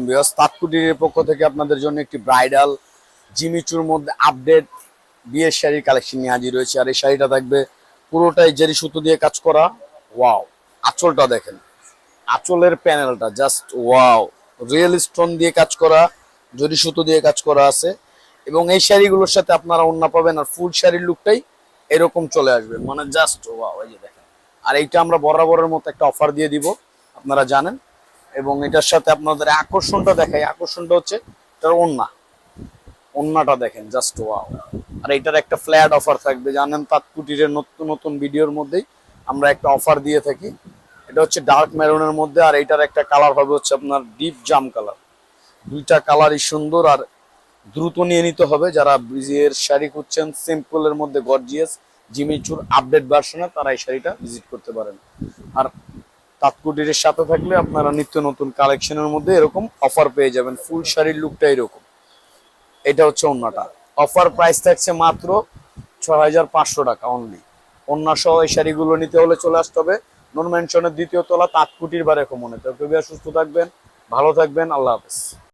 Viewers, তাৎকুটির পক্ষ থেকে আপনাদের জন্য একটি ব্রাইডাল জিমিচুর মধ্যে আপডেট বিয়ের শাড়ির কালেকশন নিয়ে হাজির হয়েছে। আর এই শাড়িটা থাকবে পুরোটাই জেরি সুতো দিয়ে কাজ করা। ওয়াও, আঁচলটা দেখেন, আঁচলের প্যানেলটা জাস্ট ওয়াও, রিয়েল স্টোন দিয়ে কাজ করা, জরি সুতো দিয়ে কাজ করা আছে। এবং এই শাড়িগুলোর সাথে আপনারা ওড়না পাবেন, আর ফুল শাড়ির লুকটাই এরকম চলে আসবে, মানে জাস্ট ওয়াও। এই যে দেখেন, আর এইটা আমরা বরাবরের মতো একটা অফার দিয়ে দিব, আপনারা জানেন। এবং এটার সাথে আপনাদের আকর্ষণটা দেখাই, আকর্ষণটা হচ্ছে এটার ওন্নাটা দেখেন জাস্ট ওয়াও। আর এটার একটা ফ্ল্যাট অফার থাকবে, জানেন তাৎকুটির নতুন নতুন ভিডিওর মধ্যেই আমরা একটা অফার দিয়ে থাকি। এটা হচ্ছে ডার্ক মেরুনের মধ্যে, আর এইটার একটা কালার হবে হচ্ছে আপনার ডিপ জাম কালার। দুইটা কালারই সুন্দর, আর দ্রুত নিয়ে নিতে হবে। যারা বিয়ের শাড়ি খুঁজছেন সিম্পলের মধ্যে গর্জিয়াস জিমিচুর আপডেট ভার্সনে, তারা এই শাড়িটা ভিজিট করতে পারেন। আর তাৎকুটির সাথে থাকলে আপনারা নিত্য নতুন কালেকশনের মধ্যে এরকম অফার পেয়ে যাবেন। ফুল শাড়ির লুকটা এরকম। এটা হচ্ছে ওন্নাটা, অফার প্রাইস থাকছে মাত্র ৬,৫০০ টাকা অনলি। ওন্না সহ এই শাড়িগুলো নিতে হলে চলে আসতে হবে নূর ম্যানশনের ২য় তলা তাৎকুটির বারে কমনে। তো সুস্থ থাকবেন, ভালো থাকবেন, আল্লাহ হাফেজ।